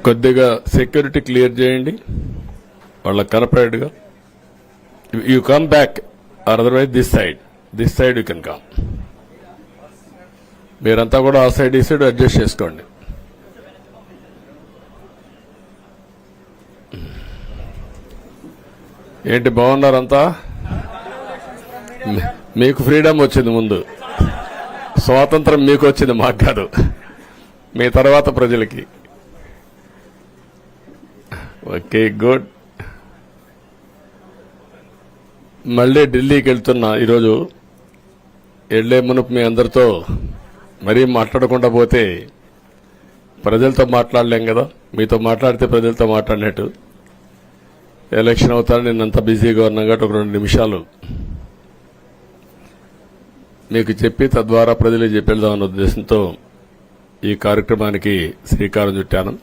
కొద్దిగా security clear చేయండి వాళ్ళకి కనపడేట్టుగా. You come back or otherwise this side you can come. మీరంతా కూడా ఆ సైడ్ ఈ సైడ్ అడ్జస్ట్ చేసుకోండి. ఏంటి బాగున్నారంతా? మీకు ఫ్రీడమ్ వచ్చింది, ముందు స్వాతంత్రం మీకు వచ్చింది, మాకు కాదు. మీ తర్వాత ప్రజలకి. Okay, good. మళ్ళీ ఢిల్లీకి వెళ్తున్నా ఈరోజు. వెళ్లే మునుపు మీ అందరితో మరీ మాట్లాడకుండా పోతే ప్రజలతో మాట్లాడలేం కదా. మీతో మాట్లాడితే ప్రజలతో మాట్లాడినట్టు. ఎలక్షన్ అవుతారు, నిన్నంతా బిజీగా ఉన్నా కాబట్టి ఒక 2 నిమిషాలు మీకు చెప్పి తద్వారా ప్రజలకు చెప్పేద్దామన్న ఉద్దేశంతో ఈ కార్యక్రమానికి శ్రీకారం చుట్టాను.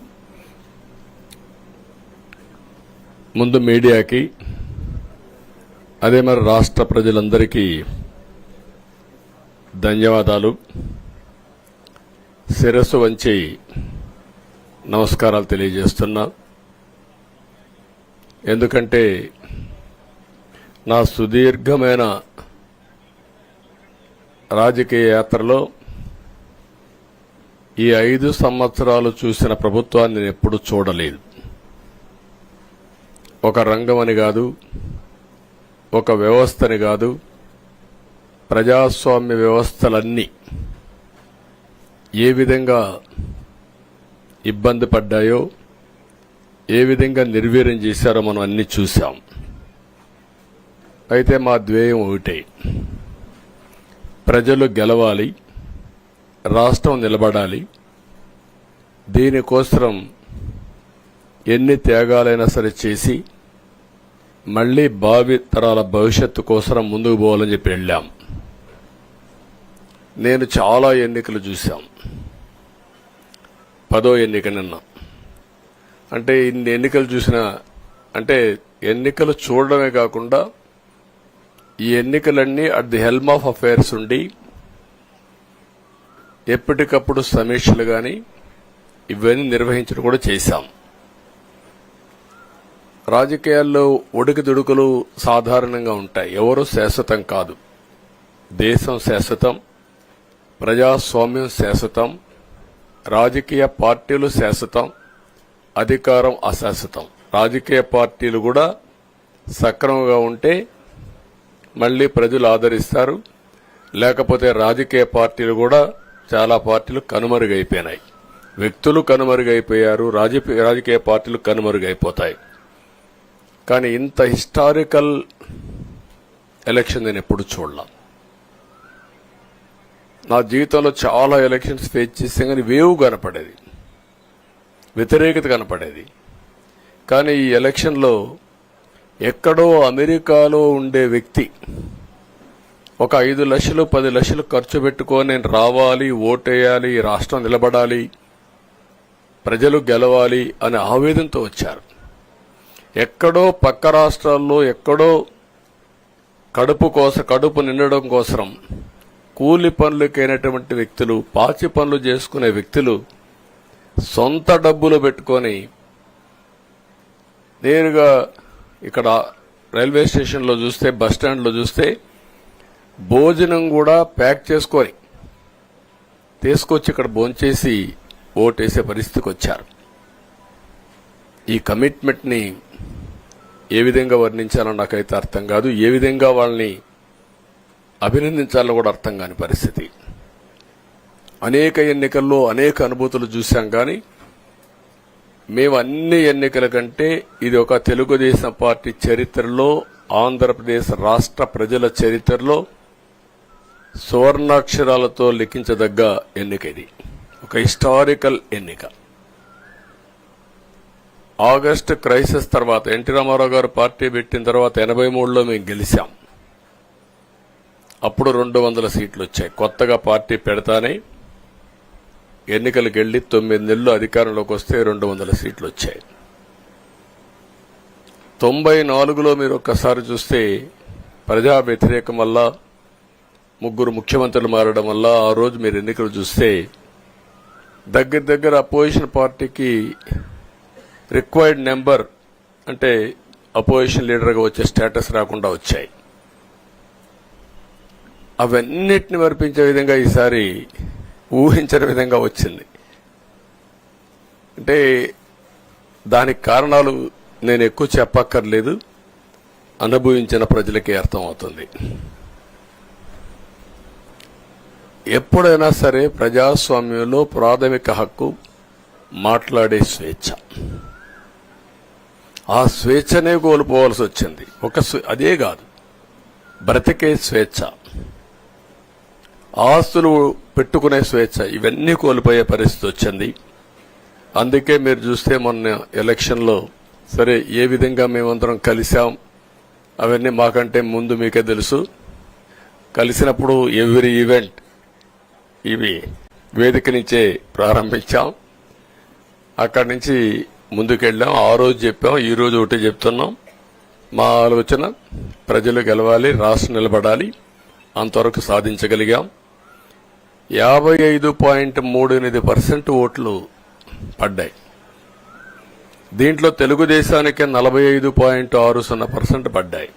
ముందు మీడియాకి, అదే మరి రాష్ట్ర ప్రజలందరికీ ధన్యవాదాలు. శిరస్సు వంచి నమస్కారాలు తెలియజేస్తున్నా. ఎందుకంటే నా సుదీర్ఘమైన రాజకీయ యాత్రలో ఈ 5 సంవత్సరాలు చూసిన ప్రభుత్వాన్ని నేను ఎప్పుడూ చూడలేదు. ఒక రంగం అని కాదు, ఒక వ్యవస్థని కాదు, ప్రజాస్వామ్య వ్యవస్థలన్నీ ఏ విధంగా ఇబ్బంది పడ్డాయో, ఏ విధంగా నిర్వీర్యం చేశారో మనం అన్ని చూశాం. అయితే మా ధ్యేయం ఒకటే, ప్రజలు గెలవాలి, రాష్ట్రం నిలబడాలి. దీనికోసం ఎన్ని త్యాగాలైనా సరే చేసి మళ్లీ భావి తరాల భవిష్యత్తు కోసం ముందుకు పోవాలని చెప్పి వెళ్ళాం. నేను చాలా ఎన్నికలు చూశాం. 10వ ఎన్నిక నిన్న. అంటే ఇన్ని ఎన్నికలు చూసినా, అంటే ఎన్నికలు చూడడమే కాకుండా ఈ ఎన్నికలన్నీ at the helm of affairs ఉండి ఎప్పటికప్పుడు సమీక్షలు గాని ఇవన్నీ నిర్వహించడం కూడా చేశాం. రాజకీయాల్లో ఒడికిదుడుకులు సాధారణంగా ఉంటాయి. ఎవరు శాశ్వతం కాదు. దేశం శాశ్వతం, ప్రజాస్వామ్యం శాశ్వతం, రాజకీయ పార్టీలు శాశ్వతం, అధికారం అశాశ్వతం. రాజకీయ పార్టీలు కూడా సక్రమంగా ఉంటే మళ్లీ ప్రజలు ఆదరిస్తారు. లేకపోతే రాజకీయ పార్టీలు కూడా చాలా పార్టీలు కనుమరుగైపోయినాయి. వ్యక్తులు కనుమరుగైపోయారు, రాజకీయ పార్టీలు కనుమరుగైపోతాయి. కానీ ఇంత హిస్టారికల్ ఎలక్షన్ నేను ఎప్పుడు చూడలా. నా జీవితంలో చాలా ఎలక్షన్స్ ఫేస్ చేస్తే కానీ వేవ్ కనపడేది, వ్యతిరేకత కనపడేది. కానీ ఈ ఎలక్షన్లో ఎక్కడో అమెరికాలో ఉండే వ్యక్తి ఒక 5 లక్షలు 10 లక్షలు ఖర్చు పెట్టుకొని నేను రావాలి, ఓటేయాలి, రాష్ట్రం నిలబడాలి, ప్రజలు గెలవాలి అనే ఆవేదనతో వచ్చారు. ఎక్కడో పక్క రాష్ట్రాల్లో ఎక్కడో కడుపు నిండడం కోసం కూలి పనులకైనటువంటి వ్యక్తులు, పాచి పనులు చేసుకునే వ్యక్తులు సొంత డబ్బులు పెట్టుకొని నేరుగా ఇక్కడ రైల్వే స్టేషన్లో చూస్తే, బస్టాండ్లో చూస్తే భోజనం కూడా ప్యాక్ చేసుకొని తీసుకొచ్చి ఇక్కడ భోంచేసి ఓటేసే పరిస్థితికి వచ్చారు. ఈ కమిట్మెంట్ ని ఏ విధంగా వర్ణించాలో నాకైతే అర్థం కాదు. ఏ విధంగా వాళ్ళని అభినందించాలో కూడా అర్థం కాని పరిస్థితి. అనేక ఎన్నికల్లో అనేక అనుభూతులు చూశాం. కానీ మేము అన్ని ఎన్నికల కంటే ఇది ఒక తెలుగుదేశం పార్టీ చరిత్రలో, ఆంధ్రప్రదేశ్ రాష్ట్ర ప్రజల చరిత్రలో సువర్ణాక్షరాలతో లిఖించదగ్గ ఎన్నిక. ఇది ఒక హిస్టారికల్ ఎన్నిక. ఆగస్టు క్రైసిస్ తర్వాత, ఎన్టీ రామారావు గారు పార్టీ పెట్టిన తర్వాత 83లో మేము గెలిచాం. అప్పుడు 200 సీట్లు వచ్చాయి. కొత్తగా పార్టీ పెడతానే ఎన్నికలకు వెళ్లి 9 నెలలు అధికారంలోకి వస్తే 200 సీట్లు వచ్చాయి. 94లో మీరు ఒక్కసారి చూస్తే ప్రజా వ్యతిరేకం వల్ల 3 ముఖ్యమంత్రులు మారడం వల్ల ఆ రోజు మీరు ఎన్నికలు చూస్తే దగ్గర అపోజిషన్ పార్టీకి రిక్వైర్డ్ నెంబర్ అంటే అపోజిషన్ లీడర్గా వచ్చే స్టేటస్ రాకుండా వచ్చాయి. అవన్నిటిని వర్పించే విధంగా ఈసారి ఊహించని విధంగా వచ్చింది. అంటే దానికి కారణాలు నేను ఎక్కువ చెప్పక్కర్లేదు, అనుభవించిన ప్రజలకే అర్థమవుతుంది. ఎప్పుడైనా సరే ప్రజాస్వామ్యంలో ప్రాథమిక హక్కు మాట్లాడే స్వేచ్ఛ. ఆ స్వేచ్ఛనే కోల్పోవాల్సి వచ్చింది. అదే కాదు, బ్రతికే స్వేచ్ఛ, ఆస్తులు పెట్టుకునే స్వేచ్ఛ, ఇవన్నీ కోల్పోయే పరిస్థితి వచ్చింది. అందుకే మీరు చూస్తే మొన్న ఎలక్షన్లో సరే ఏ విధంగా మేమందరం కలిశాం అవన్నీ మాకంటే ముందు మీకే తెలుసు. కలిసినప్పుడు ఎవ్రీ ఈవెంట్ ఇవి వేదిక నుంచే ప్రారంభించాం. అక్కడి నుంచి ముందుకెళ్ళాం. ఆ రోజు చెప్పాం, ఈ రోజు ఒకటి చెప్తున్నాం. మా ఆలోచన ప్రజలు గెలవాలి, రాష్ట్రం నిలబడాలి. అంతవరకు సాధించగలిగాం. 55.38% ఓట్లు పడ్డాయి. దీంట్లో తెలుగుదేశానికి 45.60% పడ్డాయి.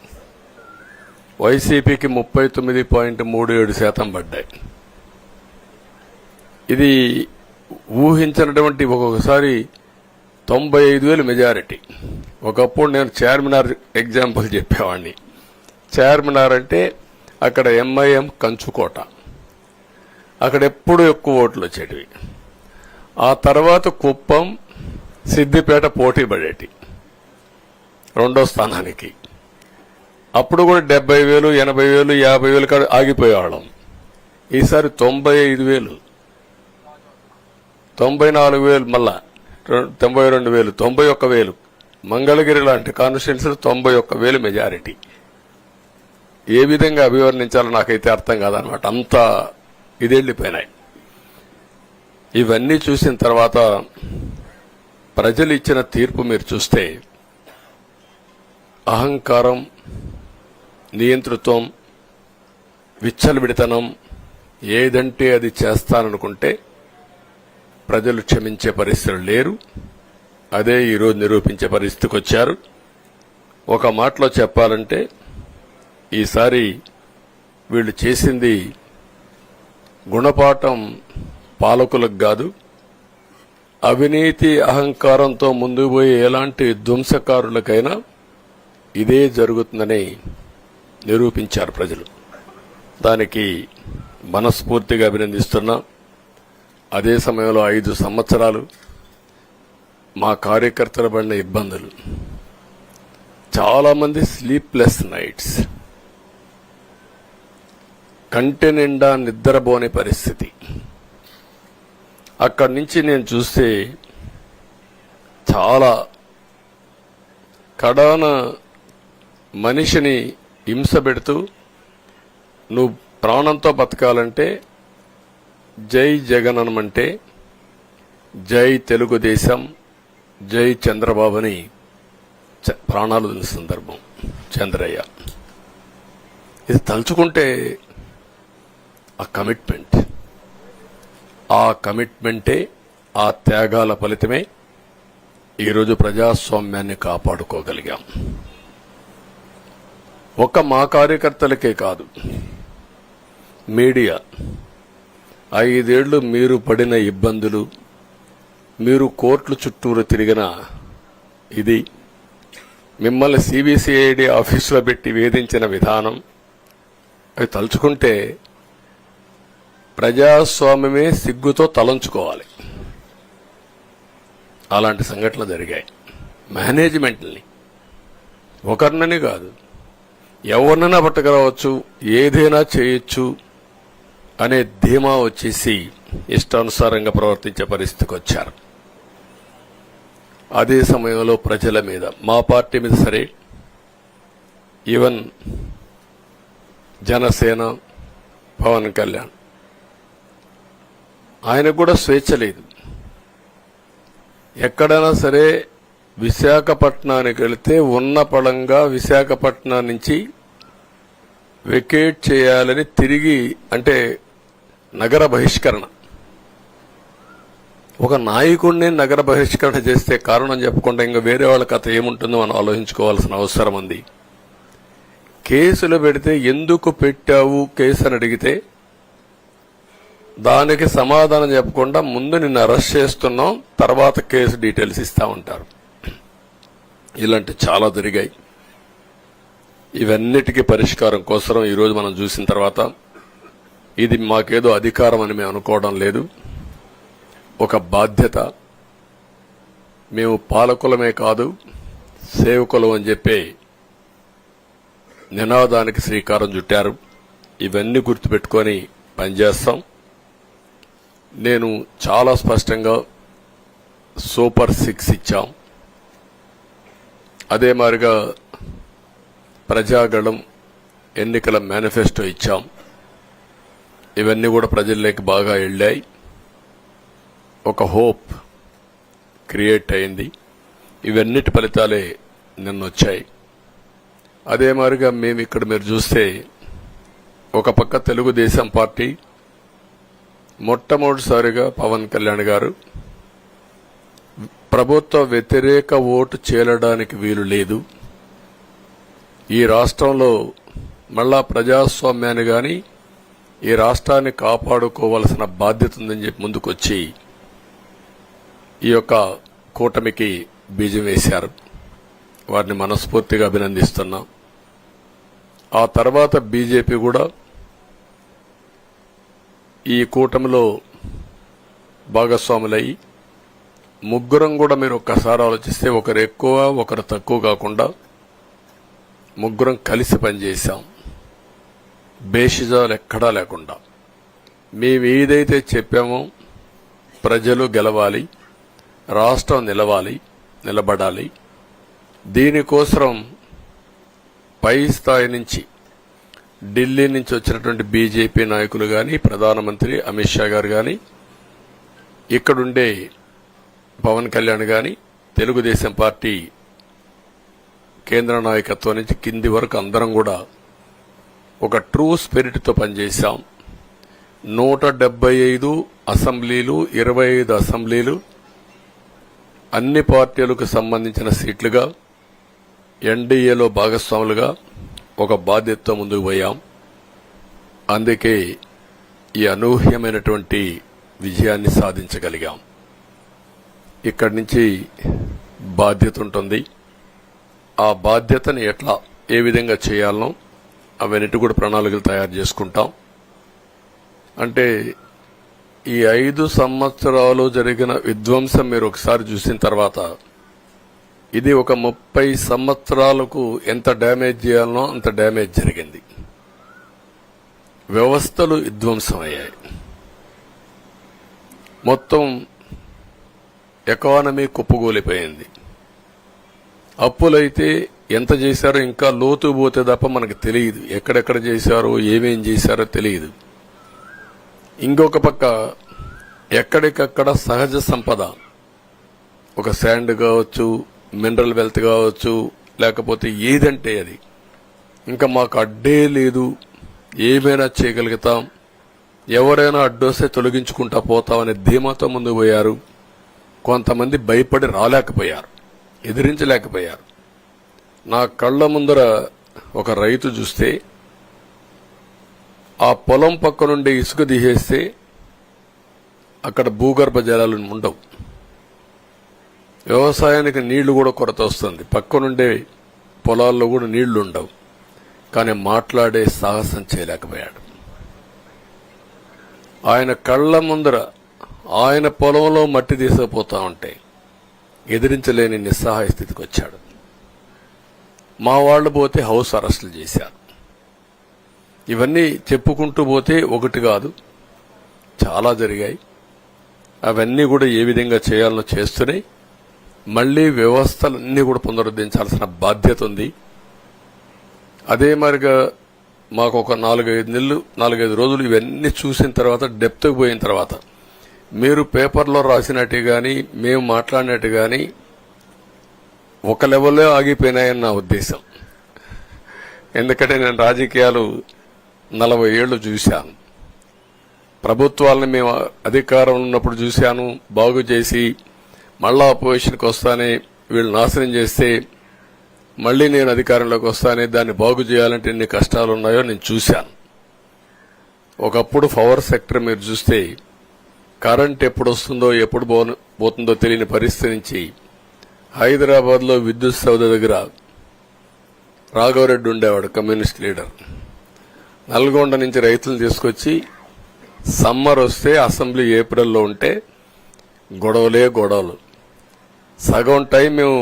వైసీపీకి 39.37% పడ్డాయి. ఇది ఊహించినటువంటి ఒక్కొక్కసారి 95,000 మెజారిటీ. ఒకప్పుడు నేను చార్మినార్ ఎగ్జాంపుల్ చెప్పేవాడిని. చార్మినార్ అంటే అక్కడ ఎంఐఎం కంచుకోట, అక్కడ ఎప్పుడు ఎక్కువ ఓట్లు వచ్చేటివి. ఆ తర్వాత కుప్పం, సిద్దిపేట పోటీ పడేటి రెండో స్థానానికి. అప్పుడు కూడా 70,000, 80,000, 50,000 కాడ ఆగిపోయేవాళ్ళం. ఈసారి 95,000, 94,000, మళ్ళా 92,000, 91,000. మంగళగిరి లాంటి కాన్స్టిట్యున్సీలు 91,000 మెజారిటీ. ఏ విధంగా అభివర్ణించాలో నాకైతే అర్థం కాదనమాట. అంతా ఇదెళ్లిపోయినాయి. ఇవన్నీ చూసిన తర్వాత ప్రజలు ఇచ్చిన తీర్పు మీరు చూస్తే అహంకారం, నియంతృత్వం, విచ్చలవిడితనం, ఏదంటే అది చేస్తాననుకుంటే ప్రజలు క్షమించే పరిస్థితులు లేరు. అదే ఈరోజు నిరూపించే పరిస్థితికి వచ్చారు. ఒక మాటలో చెప్పాలంటే ఈసారి వీళ్ళు చేసింది గుణపాఠం పాలకులకు కాదు, అవినీతి అహంకారంతో ముందుకు పోయే ఎలాంటి ధ్వంసకారులకైనా ఇదే జరుగుతుందని నిరూపించారు ప్రజలు. దానికి మనస్ఫూర్తిగా అభినందిస్తున్నా. అదే సమయంలో 5 సంవత్సరాలు మా కార్యకర్తల పడిన ఇబ్బందులు, చాలా మంది స్లీప్లెస్ నైట్స్, కంటి నిండా నిద్రపోని పరిస్థితి. అక్కడి నుంచి నేను చూస్తే చాలా కడాన మనిషిని హింస పెడుతూ నువ్వు ప్రాణంతో బతకాలంటే జై జగన్ అనమంటే జై తెలుగుదేశం, జై చంద్రబాబుని ప్రాణాలు వదిలిన సందర్భం చంద్రయ్య. ఇది తలుచుకుంటే ఆ కమిట్మెంటే, ఆ త్యాగాల ఫలితమే ఈరోజు ప్రజాస్వామ్యాన్ని కాపాడుకోగలిగాం. ఒక మా కార్యకర్తలకే కాదు, మీడియా 5 ఏళ్లు మీరు పడిన ఇబ్బందులు, మీరు కోర్టుల చుట్టూరు తిరిగిన ఇది, మిమ్మల్ని సిబిసిఐడి ఆఫీసులో పెట్టి వేధించిన విధానం, అవి తలుచుకుంటే ప్రజాస్వామ్యమే సిగ్గుతో తలంచుకోవాలి. అలాంటి సంఘటనలు జరిగాయి. మేనేజ్మెంట్ని ఒకరినని కాదు, ఎవరినైనా పట్టుకురావచ్చు, ఏదైనా చేయొచ్చు అనే ధీమా వచ్చేసి ఇష్టానుసారంగా ప్రవర్తించే పరిస్థితికి వచ్చారు. అదే సమయంలో ప్రజల మీద, మా పార్టీ మీద సరే, ఈవెన్ జనసేన, పవన్ కళ్యాణ్, ఆయనకు కూడా స్వేచ్ఛ లేదు. ఎక్కడైనా సరే విశాఖపట్నానికి వెళితే ఉన్న పళంగా విశాఖపట్నం నుంచి వెకేట్ చేయాలని తిరిగి, అంటే నగర బహిష్కరణ, ఒక నాయకుడిని నగర బహిష్కరణ చేస్తే కారణం చెప్పకుండా ఇంకా వేరే వాళ్ళ కథ ఏముంటుందో మనం ఆలోచించుకోవాల్సిన అవసరం ఉంది. కేసులు పెడితే ఎందుకు పెట్టావు కేసు అని అడిగితే దానికి సమాధానం చెప్పకుండా ముందు నిన్ను అరెస్ట్ చేస్తున్నాం, తర్వాత కేసు డీటెయిల్స్ ఇస్తా ఉంటారు. ఇలాంటి చాలా జరిగాయి. ఇవన్నిటికీ పరిష్కారం కోసం ఈరోజు మనం చూసిన తర్వాత ఇది మాకేదో అధికారం అని మేము అనుకోవడం లేదు, ఒక బాధ్యత. మేము పాలకులమే కాదు సేవకులం అని చెప్పే నినాదానికి శ్రీకారం చుట్టారు. ఇవన్నీ గుర్తుపెట్టుకొని పనిచేస్తాం. నేను చాలా స్పష్టంగా సూపర్ 6 ఇచ్చాం. అదే మాదిరిగా ప్రజాగళం ఎన్నికల మేనిఫెస్టో ఇచ్చాం. ఇవన్నీ కూడా ప్రజల్లోకి బాగా వెళ్ళాయి. ఒక హోప్ క్రియేట్ అయింది. ఇవన్నిటి ఫలితాలే నిన్నొచ్చాయి. అదే మాదిరిగా మేము ఇక్కడ మీరు చూస్తే ఒక పక్క తెలుగుదేశం పార్టీ మొట్టమొదటిసారిగా పవన్ కళ్యాణ్ గారు ప్రభుత్వ వ్యతిరేక ఓటు చేరడానికి వీలు లేదు, ఈ రాష్ట్రంలో మళ్ళా ప్రజాస్వామ్యాన్ని గాని ఈ రాష్ట్రాన్ని కాపాడుకోవాల్సిన బాధ్యత ఉందని చెప్పి ముందుకొచ్చి ఈ యొక్క కూటమికి బీజం వేశారు. వారిని మనస్ఫూర్తిగా అభినందిస్తున్నాం. ఆ తర్వాత బీజేపీ కూడా ఈ కూటమిలో భాగస్వాములయ్యి ముగ్గురం కూడా మీరు ఒక్కసారి ఆలోచిస్తే ఒకరు ఎక్కువ ఒకరు తక్కువ కాకుండా ముగ్గురం కలిసి పనిచేశాం. బేషిజాలు ఎక్కడా లేకుండా మేము ఏదైతే చెప్పామో ప్రజలు గెలవాలి, రాష్ట్రం నిలబడాలి, దీనికోసం పై స్థాయి నుంచి ఢిల్లీ నుంచి వచ్చినటువంటి బీజేపీ నాయకులు గాని, ప్రధానమంత్రి అమిత్ షా గారు గాని, ఇక్కడుండే పవన్ కళ్యాణ్ గాని, తెలుగుదేశం పార్టీ కేంద్ర నాయకత్వం నుంచి కింది వరకు అందరం కూడా ఒక ట్రూ స్పిరిట్ తో పనిచేశాం. 175 అసెంబ్లీలు, 25 అసెంబ్లీలు అన్ని పార్టీలకు సంబంధించిన సీట్లుగా ఎన్డీఏలో భాగస్వాములుగా ఒక బాధ్యతతో ముందుకు పోయాం. అందుకే ఈ అనూహ్యమైనటువంటి విజయాన్ని సాధించగలిగాం. ఇక్కడి నుంచి బాధ్యత ఉంటుంది. ఆ బాధ్యతని ఏ విధంగా చేయాలనో అవన్నిటి కూడా ప్రణాళికలు తయారు చేసుకుంటాం. అంటే ఈ 5 సంవత్సరాలు జరిగిన విధ్వంసం మీరు ఒకసారి చూసిన తర్వాత ఇది ఒక 30 సంవత్సరాలకు ఎంత డ్యామేజ్ చేయాలనో అంత డ్యామేజ్ జరిగింది. వ్యవస్థలు విధ్వంసమయ్యాయి. మొత్తం ఎకానమీ కుప్పగూలిపోయింది. అప్పులైతే ఎంత చేశారో ఇంకా లోతు పోతే తప్ప మనకు తెలియదు. ఎక్కడెక్కడ చేశారో ఏమేం చేశారో తెలియదు. ఇంకొక పక్క ఎక్కడికక్కడ సహజ సంపద, ఒక శాండ్ కావచ్చు, మినరల్ వెల్త్ కావచ్చు, లేకపోతే ఏదంటే అది ఇంకా మాకు అడ్డే లేదు, ఏమైనా చేయగలుగుతాం, ఎవరైనా అడ్డొస్తే తొలగించుకుంటా పోతామనే ధీమాతో ముందుకు పోయారు. కొంతమంది భయపడి రాలేకపోయారు, ఎదిరించలేకపోయారు. నా కళ్ల ముందర ఒక రైతు చూస్తే ఆ పొలం పక్క నుండి ఇసుక తీసేస్తే అక్కడ భూగర్భ జలాలు ఉండవు, వ్యవసాయానికి నీళ్లు కూడా కొరత వస్తుంది, పక్క నుండే పొలాల్లో కూడా నీళ్లు ఉండవు. కానీ మాట్లాడే సాహసం చేయలేకపోయాడు. ఆయన కళ్ల ముందర ఆయన పొలంలో మట్టి తీసుకుపోతా ఉంటే ఎదిరించలేని నిస్సహాయ స్థితికి వచ్చాడు. మా వాళ్లు పోతే హౌస్ అరెస్టులు చేశారు. ఇవన్నీ చెప్పుకుంటూ పోతే ఒకటి కాదు, చాలా జరిగాయి. అవన్నీ కూడా ఏ విధంగా చేయాలనో చేస్తూనే మళ్లీ వ్యవస్థలన్నీ కూడా పునరుద్ధరించాల్సిన బాధ్యత ఉంది. అదే మరిగా మాకు ఒక 4-5 రోజులు ఇవన్నీ చూసిన తర్వాత డెప్త్కి పోయిన తర్వాత మీరు పేపర్లో రాసినట్టు గాని మేము మాట్లాడినట్టు గాని ఒక లెవెల్లో ఆగిపోయినాయని నా ఉద్దేశం. ఎందుకంటే నేను రాజకీయాలు 40 ఏళ్లు చూశాను. ప్రభుత్వాలను మేము అధికారం ఉన్నప్పుడు చూశాను, బాగు చేసి మళ్ళా అపోజిషన్కి వస్తానే వీళ్ళు నాశనం చేస్తే మళ్లీ నేను అధికారంలోకి వస్తానే దాన్ని బాగు చేయాలంటే ఎన్ని కష్టాలు ఉన్నాయో నేను చూశాను. ఒకప్పుడు పవర్ సెక్టర్ మీరు చూస్తే కరెంట్ ఎప్పుడు వస్తుందో ఎప్పుడు పోతుందో తెలియని పరిస్థితి నుంచి హైదరాబాద్లో విద్యుత్ సౌధ దగ్గర రాఘవరెడ్డి ఉండేవాడు, కమ్యూనిస్ట్ లీడర్. నల్గొండ నుంచి రైతులను తీసుకొచ్చి సమ్మర్ వస్తే అసెంబ్లీ ఏప్రిల్లో ఉంటే గొడవలు సగం టైం మేము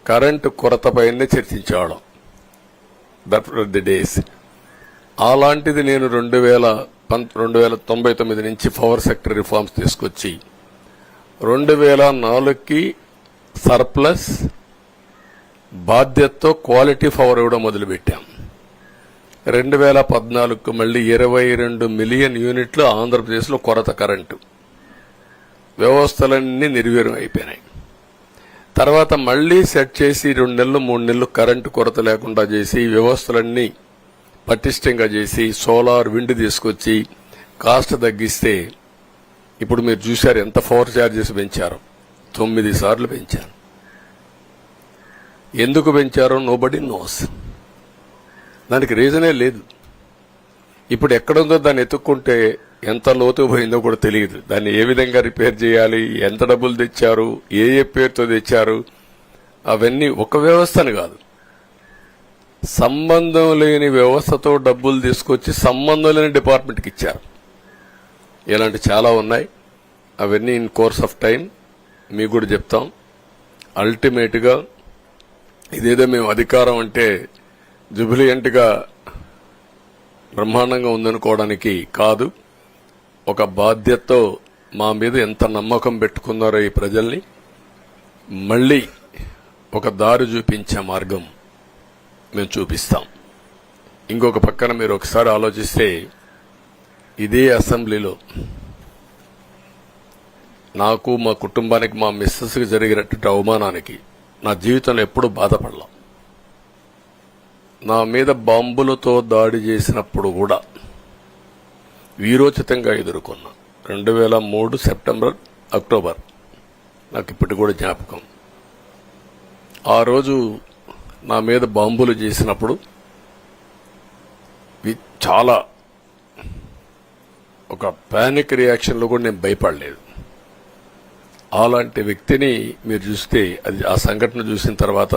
కరెంటు కొరతపైనే చర్చించేవాళ్ళం. That were the days. అలాంటిది నేను 1999 నుంచి పవర్ సెక్టర్ రిఫార్మ్స్ తీసుకొచ్చి 2004కి సర్ప్లస్ బాధ్యతతో క్వాలిటీ పవర్ ఇవ్వడం మొదలుపెట్టాం. 2014కు మళ్లీ 22 మిలియన్ యూనిట్లు ఆంధ్రప్రదేశ్లో కొరత కరెంటు. వ్యవస్థలన్నీ నిర్వీర్యం అయిపోయినాయి. తర్వాత మళ్లీ సెట్ చేసి 2 నెలలు 3 నెలలు కరెంటు కొరత లేకుండా చేసి వ్యవస్థలన్నీ పటిష్టంగా చేసి సోలార్ విండ్ తీసుకొచ్చి కాస్ట్ తగ్గిస్తే ఇప్పుడు మీరు చూశారు ఎంత పవర్ ఛార్జెస్ పెంచారు. 9 సార్లు పెంచారు. ఎందుకు పెంచారో నోబడీ నోస్. దానికి రీజనే లేదు. ఇప్పుడు ఎక్కడుందో దాన్ని ఎత్తుక్కుంటే ఎంత లోతు పోయిందో కూడా తెలియదు. దాన్ని ఏ విధంగా రిపేర్ చేయాలి, ఎంత డబ్బులు తెచ్చారు, ఏ పేరుతో తెచ్చారు, అవన్నీ ఒక వ్యవస్థను కాదు, సంబంధం లేని వ్యవస్థతో డబ్బులు తీసుకొచ్చి సంబంధం లేని డిపార్ట్మెంట్కి ఇచ్చారు. ఇలాంటి చాలా ఉన్నాయి. అవన్నీ ఇన్ కోర్స్ ఆఫ్ టైం మీకు కూడా చెప్తాం. అల్టిమేట్ గా ఇదేదో మేము అధికారం అంటే జుబిలియంట్ గా బ్రహ్మాండంగా ఉందనుకోవడానికి కాదు. ఒక బాధ్యతతో మా మీద ఎంత నమ్మకం పెట్టుకున్నారో ఈ ప్రజల్ని మళ్లీ ఒక దారి చూపించే మార్గం మేము చూపిస్తాం. ఇంకొక పక్కన మీరు ఒకసారి ఆలోచిస్తే ఇదే అసెంబ్లీలో నాకు, మా కుటుంబానికి, మా మిస్సెస్కి జరిగినటువంటి అవమానానికి నా జీవితంలో ఎప్పుడూ బాధపడలా. నా మీద బాంబులతో దాడి చేసినప్పుడు కూడా వీరోచితంగా ఎదుర్కొన్నా. 2003 సెప్టెంబర్, అక్టోబర్ నాకు ఇప్పటి కూడా జ్ఞాపకం. ఆ రోజు నా మీద బాంబులు చేసినప్పుడు చాలా ఒక పానిక్ రియాక్షన్లో కూడా నేను భయపడలేదు. అలాంటి వ్యక్తిని మీరు చూస్తే అది ఆ సంఘటన చూసిన తర్వాత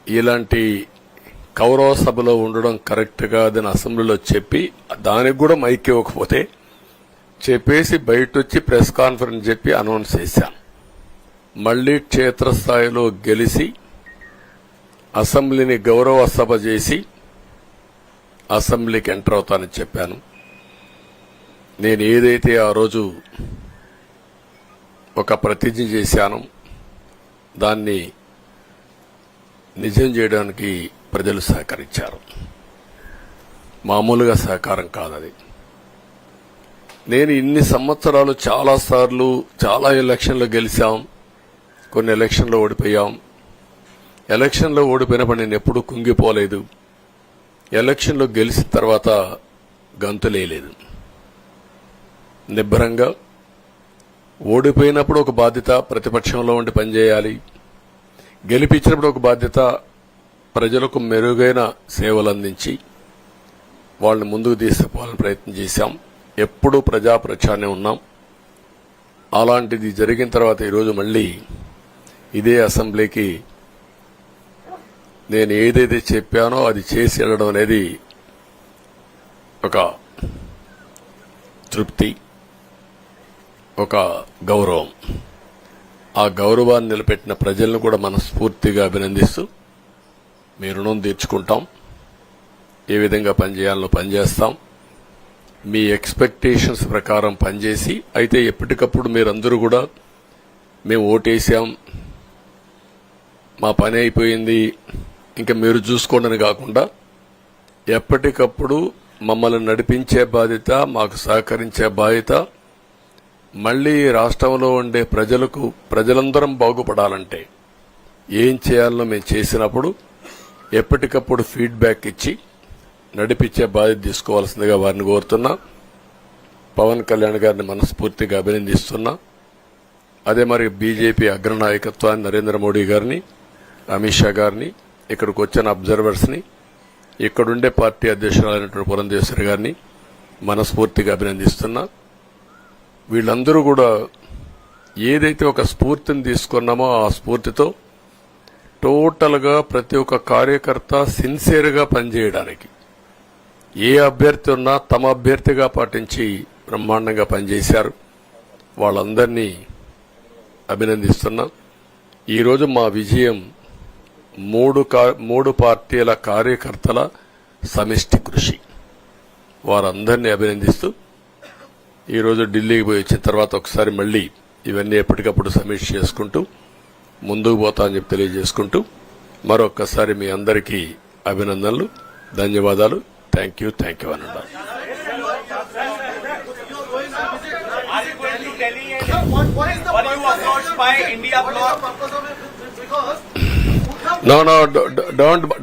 ఇలాంటి కౌరవ సభలో ఉండడం కరెక్ట్ కాదని అసెంబ్లీలో చెప్పి దానికి కూడా మైక్ ఇవ్వకపోతే చెప్పేసి బయట వచ్చి ప్రెస్ కాన్ఫరెన్స్ చెప్పి అనౌన్స్ చేశాను. మళ్లీ క్షేత్రస్థాయిలో గెలిచి అసెంబ్లీని గౌరవ సభ చేసి అసెంబ్లీకి ఎంటర్ అవుతానని చెప్పాను. నేను ఏదైతే ఆ రోజు ఒక ప్రతిజ్ఞ చేశానో దాన్ని నిజం చేయడానికి ప్రజలు సహకరించారు. మామూలుగా సహకారం కాదది. నేను ఇన్ని సంవత్సరాలు చాలాసార్లు చాలా ఎలక్షన్లు గెలిచాం, కొన్ని ఎలక్షన్లో ఓడిపోయాం. ఎలక్షన్లో ఓడిపోయినప్పుడు నేను ఎప్పుడూ కుంగిపోలేదు. ఎలక్షన్లో గెలిచిన తర్వాత గంతులేయలేదు. నిబ్బరంగా ఓడిపోయినప్పుడు ఒక బాధ్యత ప్రతిపక్షంలో ఉండి పనిచేయాలి, గెలిపించినప్పుడు ఒక బాధ్యత ప్రజలకు మెరుగైన సేవలు అందించి వాళ్ళని ముందుకు తీసుకుపోవాలని ప్రయత్నం చేశాం. ఎప్పుడూ ప్రజాప్రచారనే ఉన్నాం. అలాంటిది జరిగిన తర్వాత ఈరోజు మళ్లీ ఇదే అసెంబ్లీకి నేను ఏదైతే చెప్పానో అది చేసి వెళ్ళడం అనేది ఒక తృప్తి, ఒక గౌరవం. ఆ గౌరవాన్ని నిలబెట్టిన ప్రజలను కూడా మనస్ఫూర్తిగా అభినందిస్తూ మీ రుణం తీర్చుకుంటాం. ఏ విధంగా పనిచేయాలో పనిచేస్తాం. మీ ఎక్స్పెక్టేషన్స్ ప్రకారం పనిచేసి అయితే ఎప్పటికప్పుడు మీరందరూ కూడా మేము ఓటేసాం, మా పని అయిపోయింది, ఇంకా మీరు చూసుకోండి కాకుండా ఎప్పటికప్పుడు మమ్మల్ని నడిపించే బాధ్యత, మాకు సహకరించే బాధ్యత, మళ్లీ రాష్ట్రంలో ఉండే ప్రజలందరం బాగుపడాలంటే ఏం చేయాలో మేము చేసినప్పుడు ఎప్పటికప్పుడు ఫీడ్బ్యాక్ ఇచ్చి నడిపించే బాధ్యత తీసుకోవాల్సిందిగా వారిని కోరుతున్నా. పవన్ కళ్యాణ్ గారిని మనస్ఫూర్తిగా అభినందిస్తున్నా. అదే మరి బీజేపీ అగ్రనాయకత్వాన్ని నరేంద్ర మోడీ గారిని, అమిత్ షా గారిని, ఇక్కడికి వచ్చిన అబ్జర్వర్స్ ని, ఇక్కడుండే పార్టీ అధ్యక్షురాలైనటువంటి పురంధేశ్వరి గారిని మనస్ఫూర్తిగా అభినందిస్తున్నా. వీళ్ళందరూ కూడా ఏదైతే ఒక స్ఫూర్తిని తీసుకున్నామో ఆ స్ఫూర్తితో టోటల్ గా ప్రతి ఒక్క కార్యకర్త సిన్సియర్ గా పనిచేయడానికి, ఏ అభ్యర్థి ఉన్నా తమ అభ్యర్థిగా పాటించి బ్రహ్మాండంగా పనిచేశారు. వాళ్ళందరినీ అభినందిస్తున్నా. ఈరోజు మా విజయం మూడు పార్టీల కార్యకర్తల సమిష్టి కృషి. వారందరినీ అభినందిస్తూ ఈరోజు ఢిల్లీకి పోయి వచ్చిన తర్వాత ఒకసారి మళ్లీ ఇవన్నీ ఎప్పటికప్పుడు సమీక్ష చేసుకుంటూ ముందుకు పోతా అని చెప్పి తెలియజేసుకుంటూ మరొక్కసారి మీ అందరికీ అభినందనలు, ధన్యవాదాలు. థ్యాంక్ యూ అనండి. No,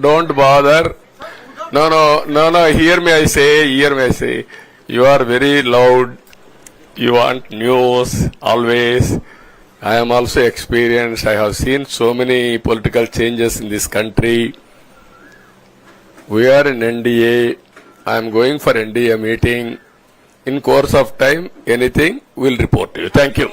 don't bother. No, hear me, I say. You are very loud. You want news, always. I am also experienced. I have seen so many political changes in this country. We are in NDA. I am going for NDA meeting. In course of time, anything, we'll report to you. Thank you.